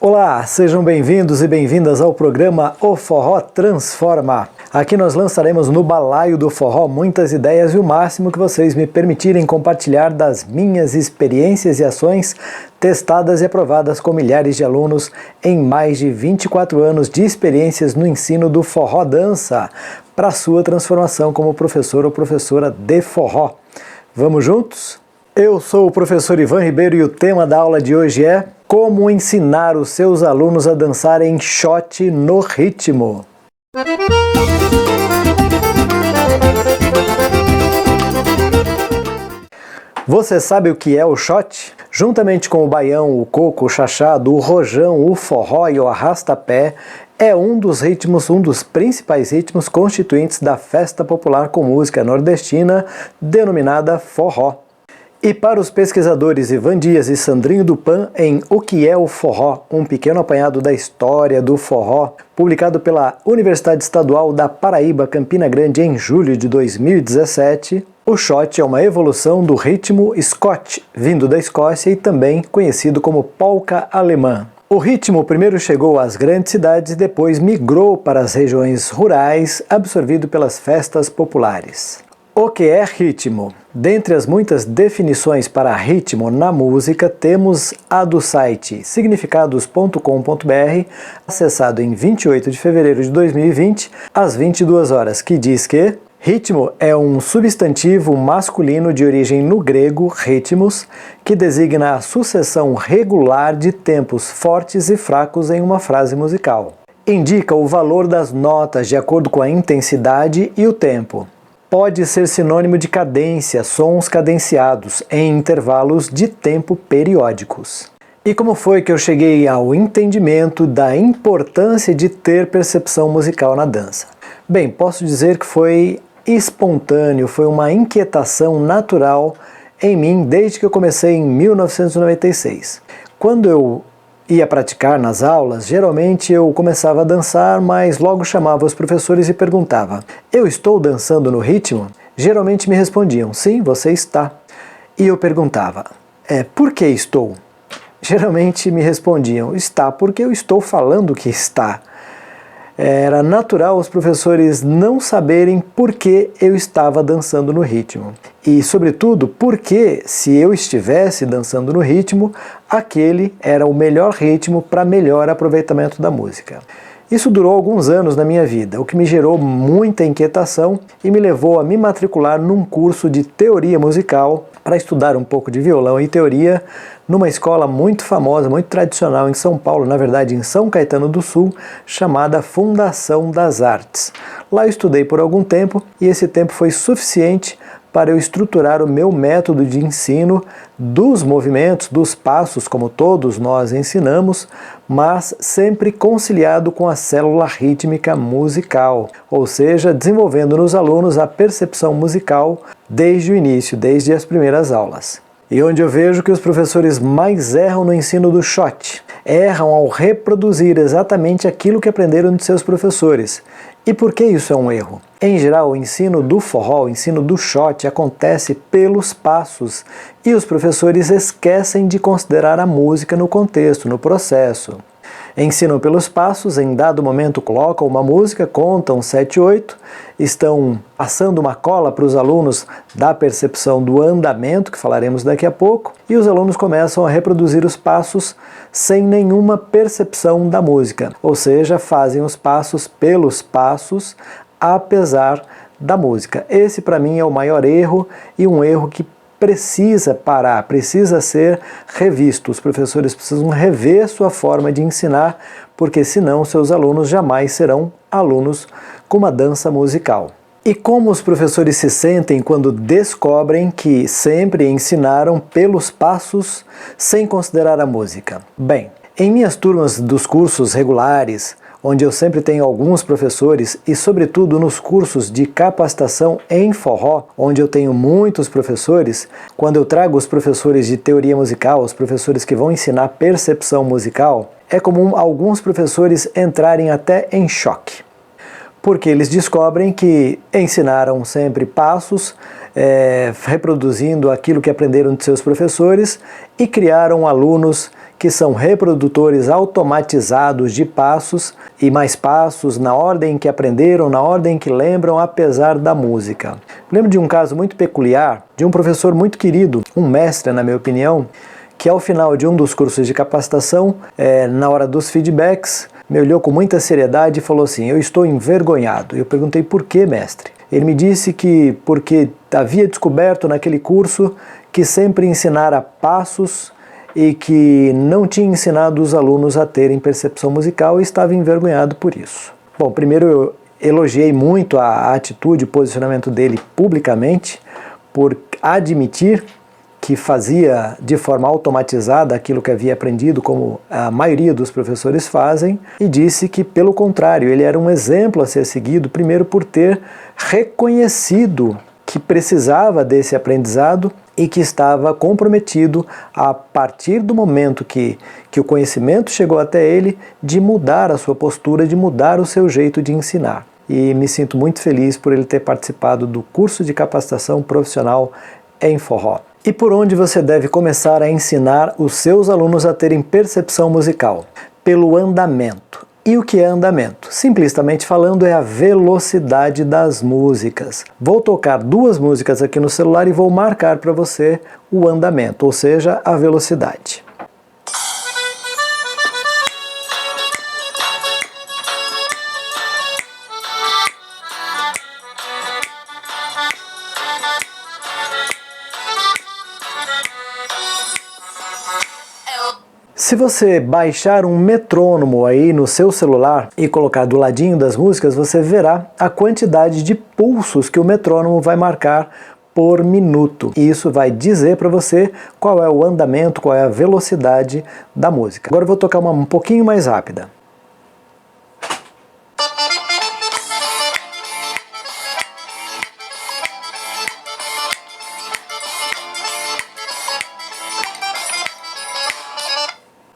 Olá, sejam bem-vindos e bem-vindas ao programa O Forró Transforma. Aqui nós lançaremos no balaio do forró muitas ideias e o máximo que vocês me permitirem compartilhar das minhas experiências e ações testadas e aprovadas com milhares de alunos em mais de 24 anos de experiências no ensino do forró dança para sua transformação como professor ou professora de forró. Vamos juntos? Eu sou o professor Ivan Ribeiro e o tema da aula de hoje é como ensinar os seus alunos a dançarem shot no ritmo. Você sabe o que é o shot? Juntamente com o baião, o coco, o chachado, o rojão, o forró e o arrasta-pé, é um dos principais ritmos constituintes da festa popular com música nordestina, denominada forró. E para os pesquisadores Ivan Dias e Sandrinho Dupan, em O que é o Forró? Um pequeno apanhado da história do forró, publicado pela Universidade Estadual da Paraíba, Campina Grande, em julho de 2017, o shot é uma evolução do ritmo Scott, vindo da Escócia e também conhecido como polca alemã. O ritmo primeiro chegou às grandes cidades e depois migrou para as regiões rurais, absorvido pelas festas populares. O que é ritmo? Dentre as muitas definições para ritmo na música, temos a do site significados.com.br, acessado em 28 de fevereiro de 2020, às 22 horas, que diz que ritmo é um substantivo masculino de origem no grego, ritmos, que designa a sucessão regular de tempos fortes e fracos em uma frase musical. Indica o valor das notas de acordo com a intensidade e o tempo. Pode ser sinônimo de cadência, sons cadenciados, em intervalos de tempo periódicos. E como foi que eu cheguei ao entendimento da importância de ter percepção musical na dança? Bem, posso dizer que foi espontâneo, foi uma inquietação natural em mim desde que eu comecei em 1996. Quando eu ia praticar nas aulas, geralmente eu começava a dançar, mas logo chamava os professores e perguntava: eu estou dançando no ritmo? Geralmente me respondiam: sim, você está. E eu perguntava: por que estou? Geralmente me respondiam: está porque eu estou falando que está. Era natural os professores não saberem por que eu estava dançando no ritmo. E, sobretudo, porque, se eu estivesse dançando no ritmo, aquele era o melhor ritmo para melhor aproveitamento da música. Isso durou alguns anos na minha vida, o que me gerou muita inquietação e me levou a me matricular num curso de teoria musical para estudar um pouco de violão e teoria numa escola muito famosa, muito tradicional em São Paulo, na verdade em São Caetano do Sul, chamada Fundação das Artes. Lá eu estudei por algum tempo e esse tempo foi suficiente para eu estruturar o meu método de ensino dos movimentos, dos passos, como todos nós ensinamos, mas sempre conciliado com a célula rítmica musical, ou seja, desenvolvendo nos alunos a percepção musical desde o início, desde as primeiras aulas. E onde eu vejo que os professores mais erram no ensino do shot, erram ao reproduzir exatamente aquilo que aprenderam de seus professores. E por que isso é um erro? Em geral, o ensino do forró, o ensino do shot acontece pelos passos e os professores esquecem de considerar a música no contexto, no processo. Ensinam pelos passos, em dado momento colocam uma música, contam 7, 8, estão passando uma cola para os alunos da percepção do andamento, que falaremos daqui a pouco, e os alunos começam a reproduzir os passos sem nenhuma percepção da música, ou seja, fazem os passos pelos passos, apesar da música. Esse, para mim, é o maior erro e um erro que precisa parar, precisa ser revisto. Os professores precisam rever sua forma de ensinar, porque senão seus alunos jamais serão alunos com uma dança musical. E como os professores se sentem quando descobrem que sempre ensinaram pelos passos sem considerar a música? Bem, em minhas turmas dos cursos regulares, onde eu sempre tenho alguns professores e, sobretudo, nos cursos de capacitação em forró, onde eu tenho muitos professores, quando eu trago os professores de teoria musical, os professores que vão ensinar percepção musical, é comum alguns professores entrarem até em choque, porque eles descobrem que ensinaram sempre passos reproduzindo aquilo que aprenderam de seus professores e criaram alunos que são reprodutores automatizados de passos e mais passos na ordem que aprenderam, na ordem que lembram, apesar da música. Lembro de um caso muito peculiar de um professor muito querido, um mestre, na minha opinião, que ao final de um dos cursos de capacitação, na hora dos feedbacks, me olhou com muita seriedade e falou assim: eu estou envergonhado. Eu perguntei: por que, mestre? Ele me disse que porque havia descoberto naquele curso que sempre ensinara passos e que não tinha ensinado os alunos a terem percepção musical e estava envergonhado por isso. Bom, primeiro eu elogiei muito a atitude, o posicionamento dele publicamente, por admitir que fazia de forma automatizada aquilo que havia aprendido, como a maioria dos professores fazem, e disse que, pelo contrário, ele era um exemplo a ser seguido, primeiro por ter reconhecido que precisava desse aprendizado e que estava comprometido, a partir do momento que o conhecimento chegou até ele, de mudar a sua postura, de mudar o seu jeito de ensinar. E me sinto muito feliz por ele ter participado do curso de capacitação profissional em forró. E por onde você deve começar a ensinar os seus alunos a terem percepção musical? Pelo andamento. E o que é andamento? Simplesmente falando, é a velocidade das músicas. Vou tocar 2 músicas aqui no celular e vou marcar para você o andamento, ou seja, a velocidade. Se você baixar um metrônomo aí no seu celular e colocar do ladinho das músicas, você verá a quantidade de pulsos que o metrônomo vai marcar por minuto. E isso vai dizer para você qual é o andamento, qual é a velocidade da música. Agora eu vou tocar uma um pouquinho mais rápida.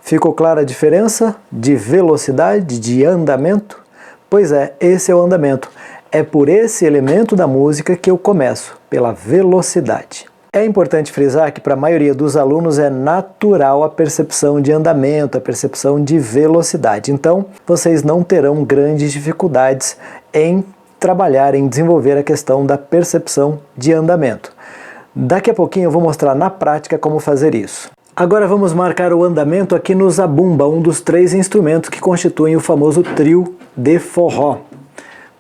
Ficou clara a diferença de velocidade, de andamento? Pois é, esse é o andamento. É por esse elemento da música que eu começo, pela velocidade. É importante frisar que para a maioria dos alunos é natural a percepção de andamento, a percepção de velocidade. Então, vocês não terão grandes dificuldades em trabalhar, em desenvolver a questão da percepção de andamento. Daqui a pouquinho eu vou mostrar na prática como fazer isso. Agora vamos marcar o andamento aqui no zabumba, um dos 3 instrumentos que constituem o famoso trio de forró.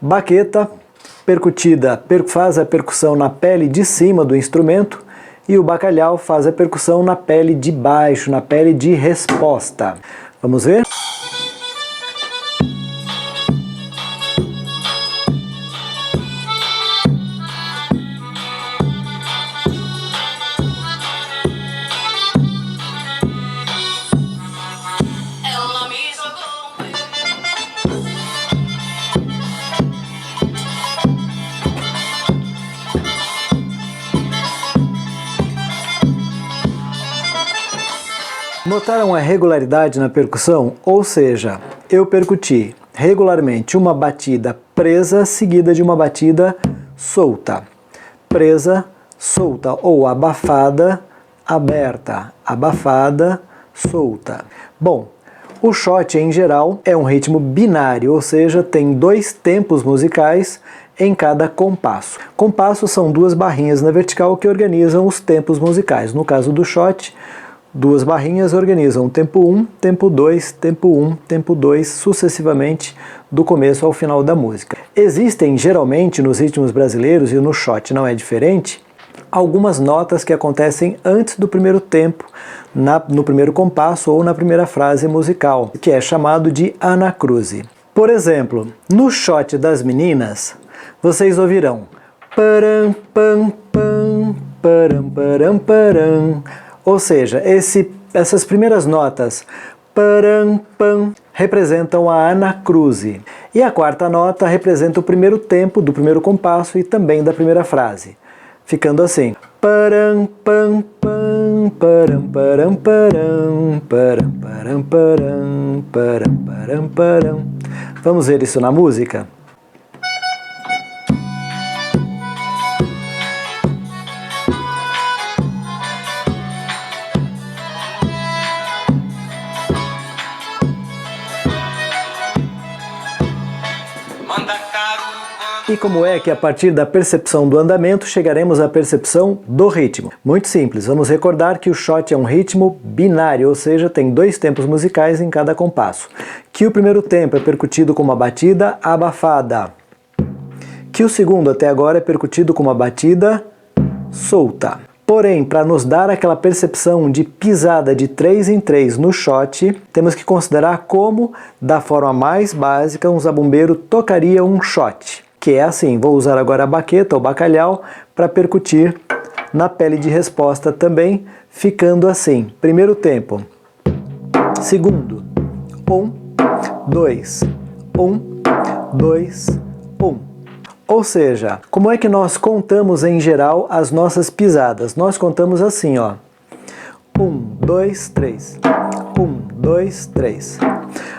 Baqueta, percutida, faz a percussão na pele de cima do instrumento, e o bacalhau faz a percussão na pele de baixo, na pele de resposta. Vamos ver? Notaram a regularidade na percussão? Ou seja, eu percuti regularmente uma batida presa seguida de uma batida solta. Presa, solta, ou abafada, aberta, abafada, solta. Bom, o shot em geral é um ritmo binário, ou seja, tem 2 tempos musicais em cada compasso. Compassos são 2 barrinhas na vertical que organizam os tempos musicais. No caso do shot, 2 barrinhas organizam tempo 1, tempo 2, tempo 1, tempo 2, sucessivamente do começo ao final da música. Existem geralmente nos ritmos brasileiros, e no shot não é diferente, algumas notas que acontecem antes do primeiro tempo, no primeiro compasso ou na primeira frase musical, que é chamado de anacruse. Por exemplo, no shot das meninas, vocês ouvirão param, pam, pam, param, param, param. Ou seja, essas primeiras notas, param, pam, representam a anacruse. E a 4ª nota representa o primeiro tempo do primeiro compasso e também da primeira frase. Ficando assim, param, pam, pam, param, param, param, param, param, param, param, param, param. Vamos ver isso na música? E como é que a partir da percepção do andamento chegaremos à percepção do ritmo? Muito simples, vamos recordar que o shot é um ritmo binário, ou seja, tem 2 tempos musicais em cada compasso. Que o primeiro tempo é percutido com uma batida abafada. Que o segundo até agora é percutido com uma batida solta. Porém, para nos dar aquela percepção de pisada de 3 em 3 no shot, temos que considerar como, da forma mais básica, um zabumbeiro tocaria um shot. Que é assim, vou usar agora a baqueta ou bacalhau para percutir na pele de resposta também, ficando assim. Primeiro tempo. Segundo. 1, 2, 1, 2, 1. Ou seja, como é que nós contamos em geral as nossas pisadas? Nós contamos assim, ó. 1, 2, 3. 1, 2, 3.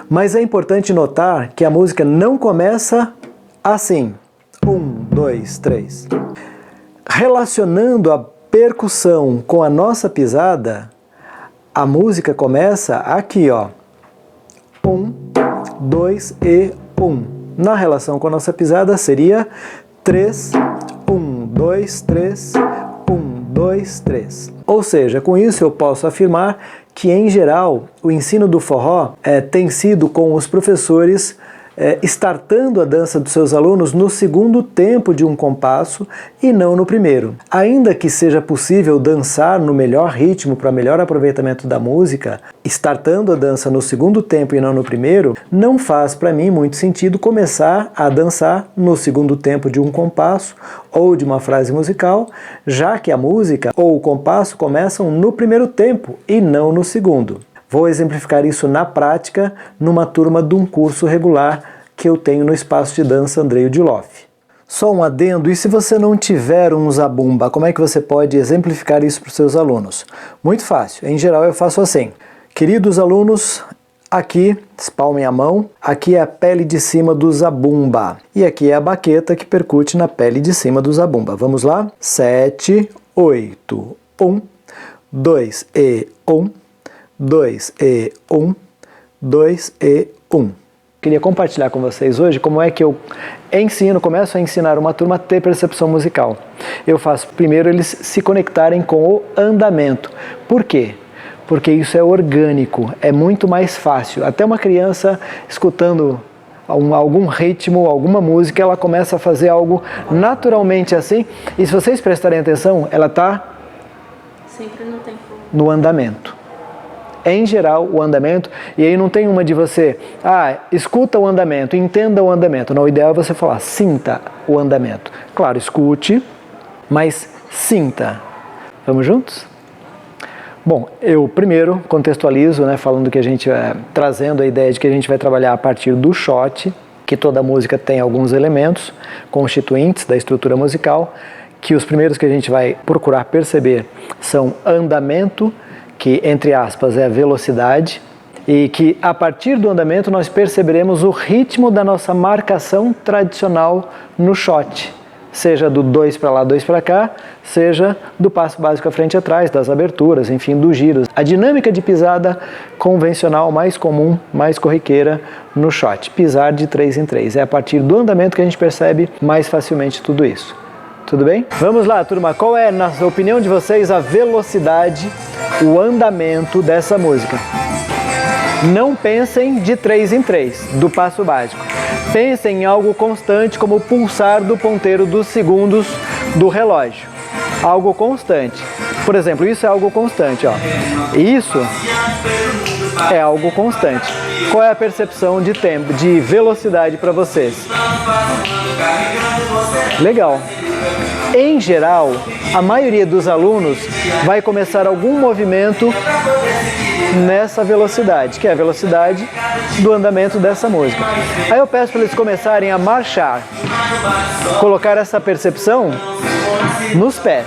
Mas é importante notar que a música não começa assim. 1, 2, 3. Relacionando a percussão com a nossa pisada, a música começa aqui, ó. 1, 2 e 1. Na relação com a nossa pisada seria 3, 1, 2, 3, 1, 2, 3. Ou seja, com isso eu posso afirmar que, em geral, o ensino do forró tem sido com os professores startando a dança dos seus alunos no segundo tempo de um compasso e não no primeiro. Ainda que seja possível dançar no melhor ritmo para melhor aproveitamento da música, startando a dança no segundo tempo e não no primeiro, não faz para mim muito sentido começar a dançar no segundo tempo de um compasso ou de uma frase musical, já que a música ou o compasso começam no primeiro tempo e não no segundo. Vou exemplificar isso na prática numa turma de um curso regular que eu tenho no espaço de dança Andrei Udiloff. Só um adendo, e se você não tiver um zabumba, como é que você pode exemplificar isso para os seus alunos? Muito fácil, em geral eu faço assim. Queridos alunos, aqui, espalmem a mão, aqui é a pele de cima do zabumba. E aqui é a baqueta que percute na pele de cima do zabumba. Vamos lá? 7, 8, 1, 2 e 1. 2 e 1, 2 e 1. Queria compartilhar com vocês hoje como é que eu começo a ensinar uma turma a ter percepção musical. Eu faço primeiro eles se conectarem com o andamento. Por quê? Porque isso é orgânico, é muito mais fácil. Até uma criança escutando algum ritmo, alguma música, ela começa a fazer algo naturalmente assim. E se vocês prestarem atenção, ela está sempre no tempo, no andamento. Em geral, o andamento, e aí não tem uma de você, escuta o andamento, entenda o andamento. Não, o ideal é você falar, sinta o andamento. Claro, escute, mas sinta. Vamos juntos? Bom, eu primeiro contextualizo, falando que a gente trazendo a ideia de que a gente vai trabalhar a partir do shot, que toda música tem alguns elementos constituintes da estrutura musical, que os primeiros que a gente vai procurar perceber são andamento, que, entre aspas, é a velocidade, e que a partir do andamento nós perceberemos o ritmo da nossa marcação tradicional no shot, seja do 2 para lá, 2 para cá, seja do passo básico à frente e atrás, das aberturas, enfim, dos giros. A dinâmica de pisada convencional mais comum, mais corriqueira no shot, pisar de 3 em 3. É a partir do andamento que a gente percebe mais facilmente tudo isso. Tudo bem? Vamos lá, turma. Qual é, na opinião de vocês, a velocidade, o andamento dessa música? Não pensem de 3 em 3, do passo básico. Pensem em algo constante, como o pulsar do ponteiro dos segundos do relógio. Algo constante. Por exemplo, isso é algo constante, ó. Isso é algo constante. Qual é a percepção de tempo, de velocidade para vocês? Legal. Em geral, a maioria dos alunos vai começar algum movimento nessa velocidade, que é a velocidade do andamento dessa música. Aí eu peço para eles começarem a marchar, colocar essa percepção nos pés.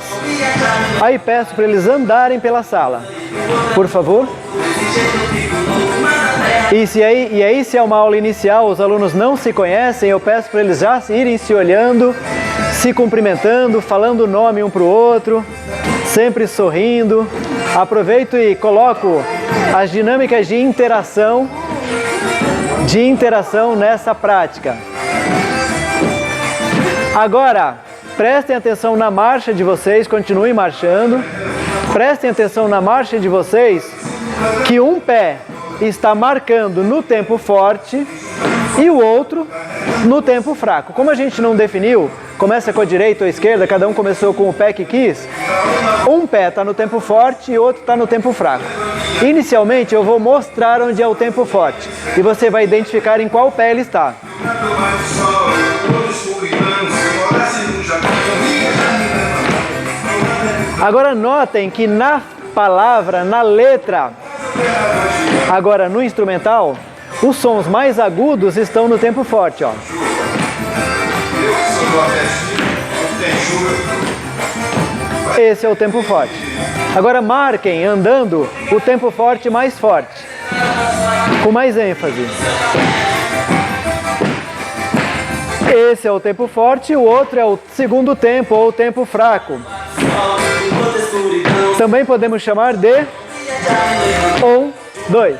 Aí peço para eles andarem pela sala, por favor. E aí, se é uma aula inicial, os alunos não se conhecem, eu peço para eles já irem se olhando, se cumprimentando, falando o nome um para o outro, sempre sorrindo. Aproveito e coloco as dinâmicas de interação nessa prática. Agora, prestem atenção na marcha de vocês, continuem marchando. Prestem atenção na marcha de vocês, que um pé está marcando no tempo forte e o outro no tempo fraco. Como a gente não definiu, começa com a direita ou a esquerda, cada um começou com o pé que quis, um pé está no tempo forte e o outro está no tempo fraco. Inicialmente eu vou mostrar onde é o tempo forte e você vai identificar em qual pé ele está. Agora notem que na palavra, na letra, agora no instrumental, os sons mais agudos estão no tempo forte, ó. Esse é o tempo forte. Agora marquem, andando, o tempo forte mais forte, com mais ênfase. Esse é o tempo forte, o outro é o segundo tempo, ou o tempo fraco. Também podemos chamar de 1, 2,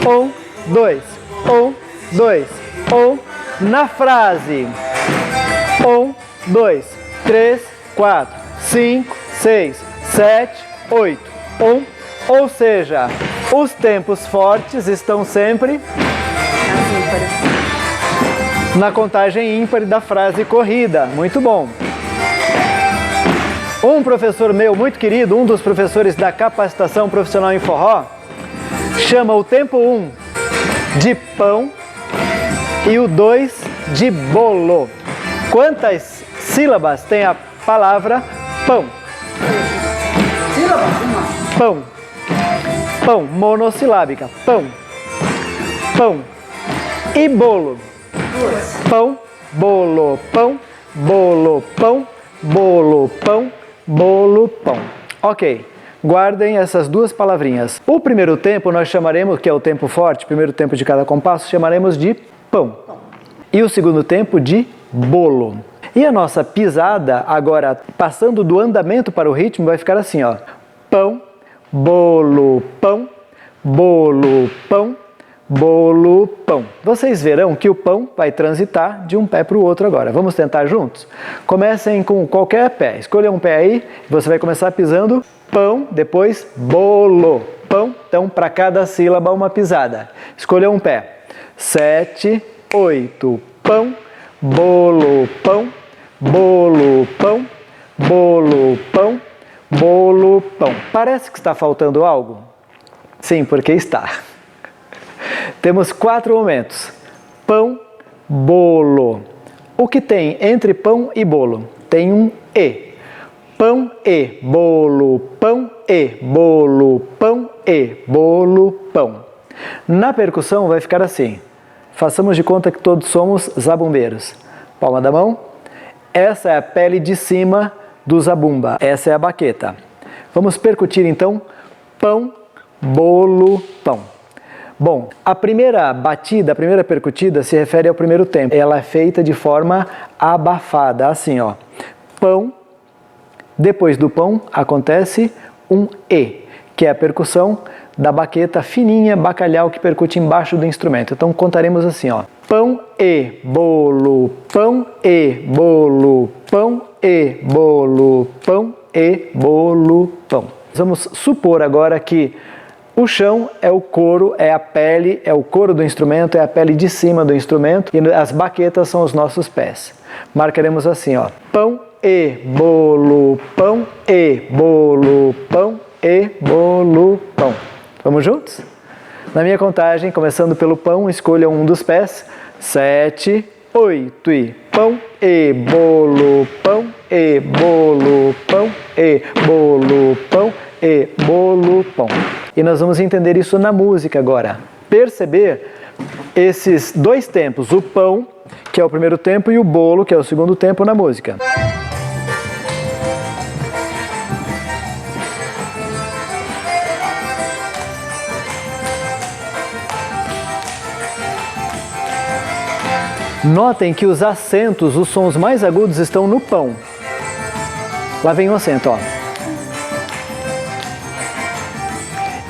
1, 2, 1, 2, 1. Na frase 1, 2, 3, 4, 5, 6, 7, 8, 1. Ou seja, os tempos fortes estão sempre na contagem ímpar da frase corrida. Muito bom. Um professor meu muito querido, um dos professores da capacitação profissional em forró, chama o tempo 1 de pão e o 2 de bolo. Quantas sílabas tem a palavra pão? Pão. Pão, monossilábica. Pão. Pão. E bolo? Pão, bolo, pão, bolo, pão, bolo, pão, bolo, pão. Ok, guardem essas duas palavrinhas. O primeiro tempo nós chamaremos, que é o tempo forte, primeiro tempo de cada compasso, chamaremos de pão. E o segundo tempo de bolo. E a nossa pisada, agora passando do andamento para o ritmo, vai ficar assim, ó. Pão, bolo, pão, bolo, pão, bolo, pão. Vocês verão que o pão vai transitar de um pé para o outro agora. Vamos tentar juntos? Comecem com qualquer pé. Escolha um pé aí, você vai começar pisando pão, depois bolo, pão. Então, para cada sílaba, uma pisada. Escolha um pé. 7, 8, pão, bolo, pão, bolo, pão, bolo, pão, bolo, pão. Parece que está faltando algo? Sim, porque está. Temos 4 momentos. Pão, bolo. O que tem entre pão e bolo? Tem um E. Pão e bolo, pão e bolo, pão e bolo, pão. Na percussão vai ficar assim. Façamos de conta que todos somos zabumbeiros. Palma da mão. Essa é a pele de cima do zabumba. Essa é a baqueta. Vamos percutir então pão, bolo, pão. Bom, a primeira batida, a primeira percutida se refere ao primeiro tempo. Ela é feita de forma abafada, assim, ó. Pão, depois do pão acontece um E, que é a percussão da baqueta fininha, bacalhau, que percute embaixo do instrumento. Então contaremos assim, ó. Pão e bolo, pão e bolo, pão e bolo, pão e bolo, pão. Vamos supor agora que o chão é o couro, é a pele, é o couro do instrumento, é a pele de cima do instrumento e as baquetas são os nossos pés. Marcaremos assim, ó. Pão e bolo, pão e bolo, pão e bolo, pão. Vamos juntos? Na minha contagem, começando pelo pão, escolha um dos pés. 7, 8 e pão e bolo, pão e bolo, pão e bolo, pão e bolo, pão. E nós vamos entender isso na música agora. Perceber esses dois tempos, o pão, que é o primeiro tempo, e o bolo, que é o segundo tempo na música. Notem que os acentos, os sons mais agudos estão no pão. Lá vem o acento, ó.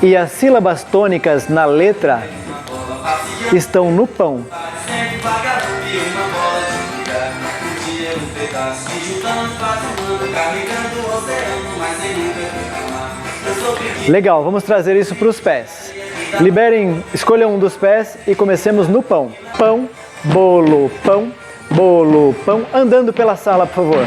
E as sílabas tônicas na letra estão no pão. Legal, vamos trazer isso para os pés. Liberem, escolham um dos pés e comecemos no pão. Pão, bolo, pão, bolo, pão. Andando pela sala, por favor.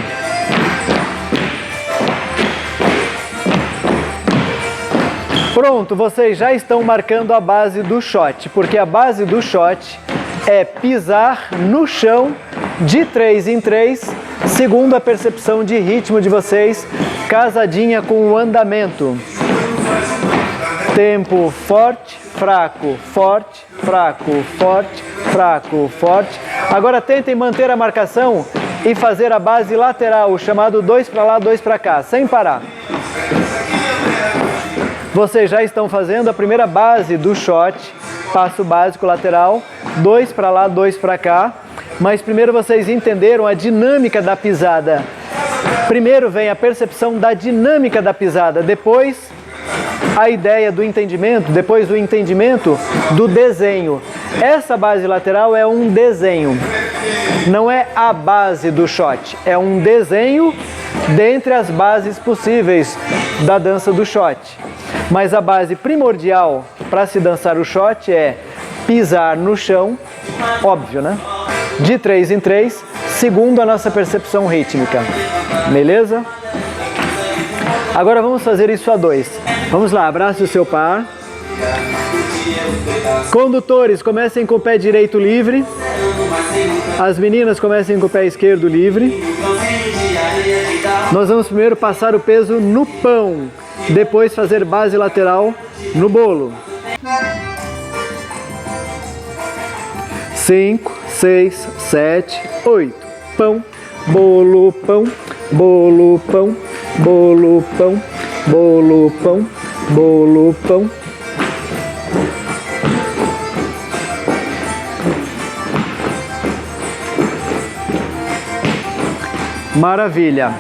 Pronto, vocês já estão marcando a base do shot, porque a base do shot é pisar no chão de 3 em 3, segundo a percepção de ritmo de vocês, casadinha com o andamento. Tempo forte, fraco, forte, fraco, forte, fraco, forte. Agora tentem manter a marcação e fazer a base lateral, o chamado 2 para lá, 2 para cá, sem parar. Vocês já estão fazendo a primeira base do shot, passo básico lateral, 2 para lá, 2 para cá. Mas primeiro vocês entenderam a dinâmica da pisada. Primeiro vem a percepção da dinâmica da pisada, depois a ideia do entendimento, depois o entendimento do desenho. Essa base lateral é um desenho, não é a base do shot, é um desenho dentre as bases possíveis da dança do shot. Mas a base primordial para se dançar o shot é pisar no chão, óbvio, né? De 3 em 3, segundo a nossa percepção rítmica. Beleza? Agora vamos fazer isso a 2. Vamos lá, abrace o seu par. Condutores, comecem com o pé direito livre. As meninas comecem com o pé esquerdo livre. Nós vamos primeiro passar o peso no pão, depois fazer base lateral no bolo. 5, 6, 7, 8. Pão, bolo, pão, bolo, pão, bolo, pão, bolo, pão, bolo, pão. Maravilha.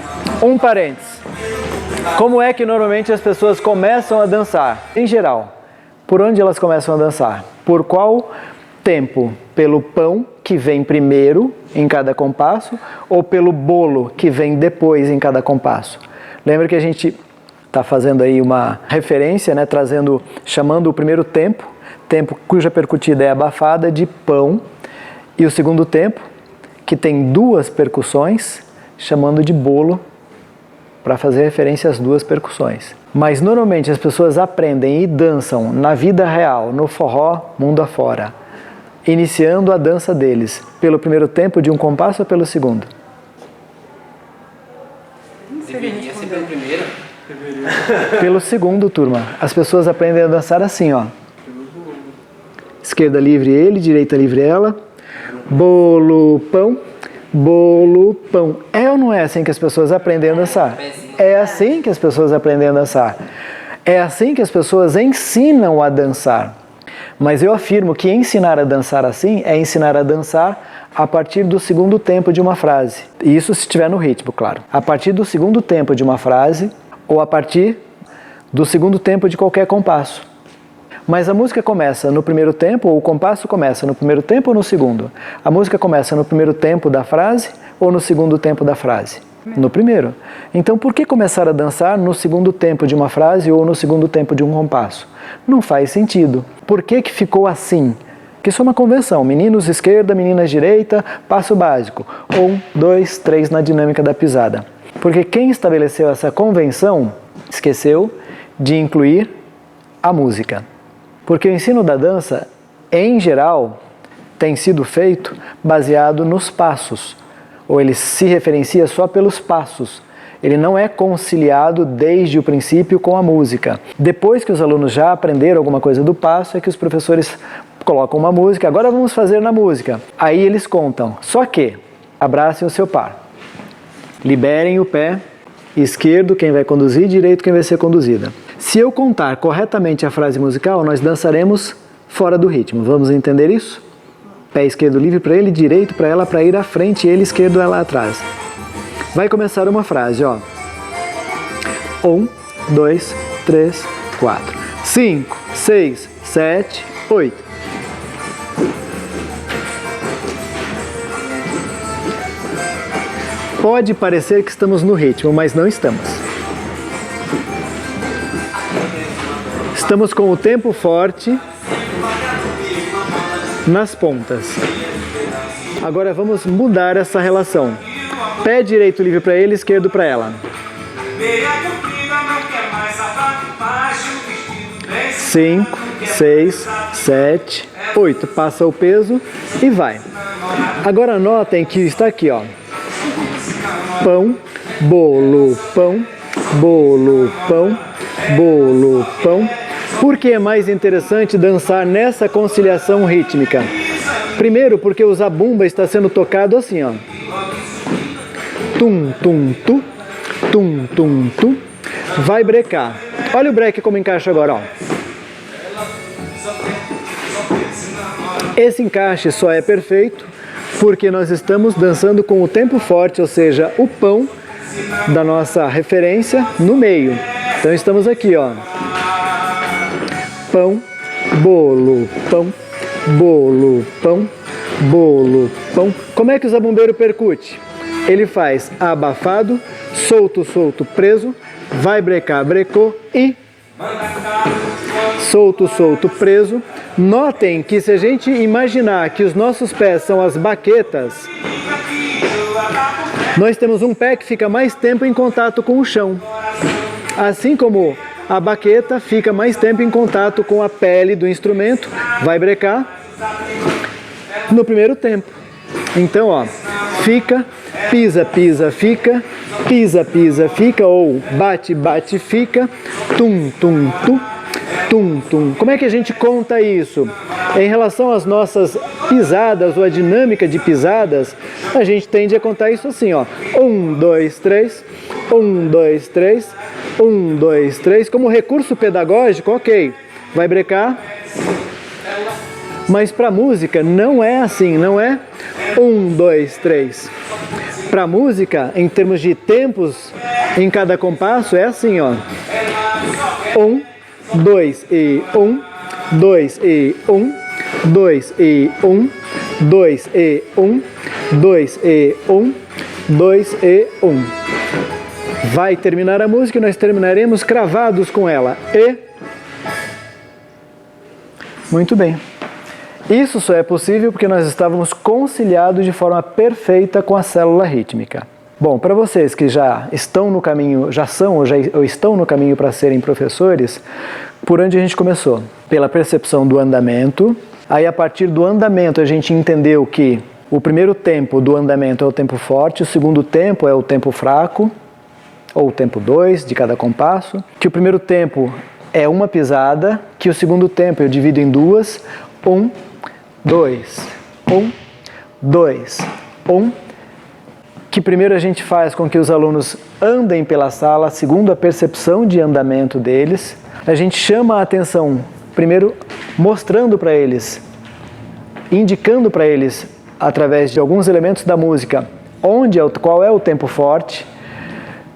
Um parênteses. Como é que normalmente as pessoas começam a dançar? Em geral, por onde elas começam a dançar? Por qual tempo? Pelo pão, que vem primeiro em cada compasso, ou pelo bolo, que vem depois em cada compasso? Lembra que a gente está fazendo aí uma referência, né, chamando o primeiro tempo cuja percutida é abafada, de pão, e o segundo tempo, que tem 2 percussões, chamando de bolo, para fazer referência às 2 percussões. Mas normalmente as pessoas aprendem e dançam na vida real, no forró, mundo afora, iniciando a dança deles pelo primeiro tempo de um compasso ou pelo segundo? Deveria ser pelo primeiro. Pelo segundo, turma. As pessoas aprendem a dançar assim, ó. Esquerda livre ele, direita livre ela. Bolo, pão. Bolo, pão. É ou não é assim que as pessoas aprendem a dançar? É assim que as pessoas aprendem a dançar. É assim que as pessoas ensinam a dançar. Mas eu afirmo que ensinar a dançar assim é ensinar a dançar a partir do segundo tempo de uma frase. Isso se estiver no ritmo, claro. A partir do segundo tempo de uma frase ou a partir do segundo tempo de qualquer compasso. Mas a música começa no primeiro tempo, ou o compasso começa no primeiro tempo ou no segundo? A música começa no primeiro tempo da frase ou no segundo tempo da frase? No primeiro. Então, por que começar a dançar no segundo tempo de uma frase ou no segundo tempo de um compasso? Não faz sentido. Por que que ficou assim? Que isso é uma convenção. Meninos esquerda, meninas direita, passo básico. 1, 2, 3 na dinâmica da pisada. Porque quem estabeleceu essa convenção esqueceu de incluir a música. Porque o ensino da dança, em geral, tem sido feito baseado nos passos, ou ele se referencia só pelos passos. Ele não é conciliado desde o princípio com a música. Depois que os alunos já aprenderam alguma coisa do passo, é que os professores colocam uma música. Agora vamos fazer na música. Aí eles contam. Só que, abracem o seu par. Liberem o pé esquerdo, quem vai conduzir, direito, quem vai ser conduzida. Se eu contar corretamente a frase musical, nós dançaremos fora do ritmo. Vamos entender isso? Pé esquerdo livre para ele, direito para ela, para ir à frente, ele esquerdo ela atrás. Vai começar uma frase, ó. 1, 2, 3, 4, 5, 6, 7, 8. Pode parecer que estamos no ritmo, mas não estamos. Estamos com o tempo forte nas pontas. Agora vamos mudar essa relação. Pé direito livre para ele, esquerdo para ela. 5, 6, 7, 8. Passa o peso e vai. Agora notem que está aqui, ó. Pão, bolo, pão, bolo, pão, bolo, pão. Por que é mais interessante dançar nessa conciliação rítmica? Primeiro, porque o zabumba está sendo tocado assim, ó. Tum, tum, tu, tum, tum, tu. Vai brecar. Olha o break como encaixa agora, ó. Esse encaixe só é perfeito porque nós estamos dançando com o tempo forte, ou seja, o pão da nossa referência no meio. Então estamos aqui, ó. Pão, bolo, pão, bolo, pão, bolo, pão. Como é que o zabumbeiro percute? Ele faz abafado, solto, solto, preso, vai brecar, brecou e solto, solto, preso. Notem que se a gente imaginar que os nossos pés são as baquetas, nós temos um pé que fica mais tempo em contato com o chão. Assim como a baqueta fica mais tempo em contato com a pele do instrumento, vai brecar no primeiro tempo. Então, ó, fica, pisa, pisa, fica, pisa, pisa, fica, ou bate, bate, fica, tum, tum, tu, tum, tum. Como é que a gente conta isso? Em relação às nossas pisadas ou a dinâmica de pisadas, a gente tende a contar isso assim, ó. 1, 2, 3, 1, 2, 3, 1, 2, 3. Como recurso pedagógico, ok, vai brecar. Mas para música não é assim, não é 1, 2, 3. Para música, em termos de tempos em cada compasso, é assim, ó. 1, 2 e 1, 2 e 1, 2 e 1, 2 e 1, 2 e 1, 2 e 1. Vai terminar a música e nós terminaremos cravados com ela. E... Muito bem. Isso só é possível porque nós estávamos conciliados de forma perfeita com a célula rítmica. Bom, para vocês que já estão no caminho, já são ou estão no caminho para serem professores, por onde a gente começou? Pela percepção do andamento. Aí, a partir do andamento, a gente entendeu que o primeiro tempo do andamento é o tempo forte, o segundo tempo é o tempo fraco, ou o tempo 2 de cada compasso, que o primeiro tempo é uma pisada, que o segundo tempo eu divido em duas, 1, 2, 1, 2, 1, que primeiro a gente faz com que os alunos andem pela sala, segundo a percepção de andamento deles. A gente chama a atenção, primeiro mostrando para eles, indicando para eles, através de alguns elementos da música, qual é o tempo forte.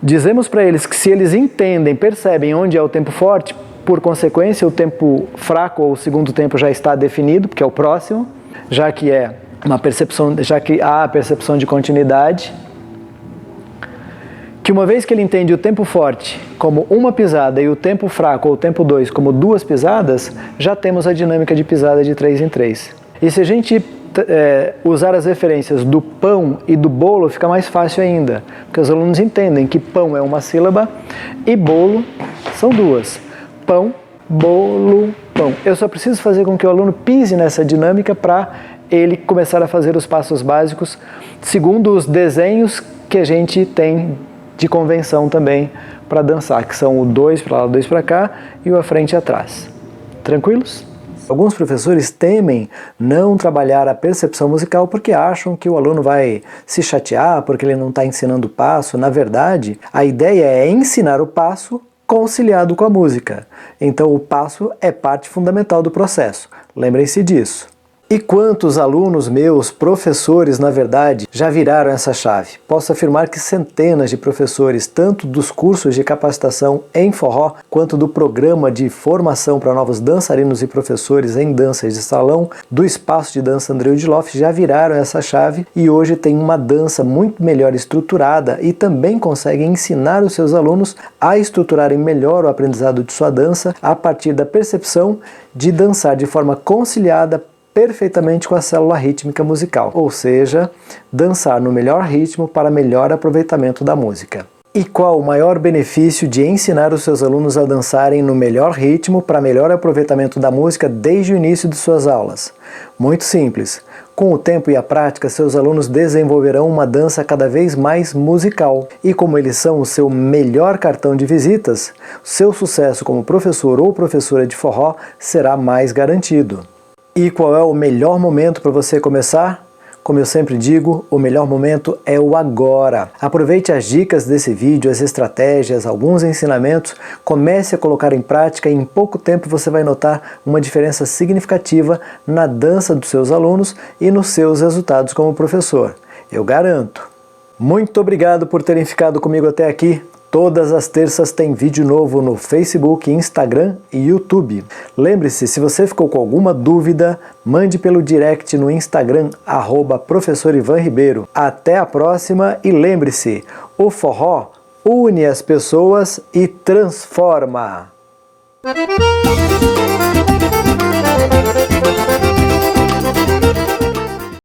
Dizemos para eles que se eles entendem, percebem onde é o tempo forte, por consequência o tempo fraco ou o segundo tempo já está definido, porque é o próximo, já que há a percepção de continuidade. Que uma vez que ele entende o tempo forte como uma pisada e o tempo fraco ou o tempo 2 como duas pisadas, já temos a dinâmica de pisada de 3 em 3. E se a gente usar as referências do pão e do bolo, fica mais fácil ainda, porque os alunos entendem que pão é uma sílaba e bolo são duas. Pão, bolo, pão. Eu só preciso fazer com que o aluno pise nessa dinâmica para ele começar a fazer os passos básicos segundo os desenhos que a gente tem de convenção também para dançar, que são o 2 para lá, 2 para cá e o à frente e atrás. Tranquilos? Alguns professores temem não trabalhar a percepção musical porque acham que o aluno vai se chatear porque ele não está ensinando o passo. Na verdade, a ideia é ensinar o passo conciliado com a música. Então o passo é parte fundamental do processo. Lembrem-se disso. E quantos alunos meus, professores, na verdade, já viraram essa chave? Posso afirmar que centenas de professores, tanto dos cursos de capacitação em forró, quanto do programa de formação para novos dançarinos e professores em danças de salão, do espaço de dança André Udloff, já viraram essa chave e hoje tem uma dança muito melhor estruturada e também conseguem ensinar os seus alunos a estruturarem melhor o aprendizado de sua dança a partir da percepção de dançar de forma conciliada perfeitamente com a célula rítmica musical, ou seja, dançar no melhor ritmo para melhor aproveitamento da música. E qual o maior benefício de ensinar os seus alunos a dançarem no melhor ritmo para melhor aproveitamento da música desde o início de suas aulas? Muito simples. Com o tempo e a prática, seus alunos desenvolverão uma dança cada vez mais musical. E como eles são o seu melhor cartão de visitas, seu sucesso como professor ou professora de forró será mais garantido. E qual é o melhor momento para você começar? Como eu sempre digo, o melhor momento é o agora. Aproveite as dicas desse vídeo, as estratégias, alguns ensinamentos, comece a colocar em prática e em pouco tempo você vai notar uma diferença significativa na dança dos seus alunos e nos seus resultados como professor. Eu garanto. Muito obrigado por terem ficado comigo até aqui. Todas as terças tem vídeo novo no Facebook, Instagram e YouTube. Lembre-se, se você ficou com alguma dúvida, mande pelo direct no Instagram, @Professor Ivan Ribeiro. Até a próxima e lembre-se, o forró une as pessoas e transforma.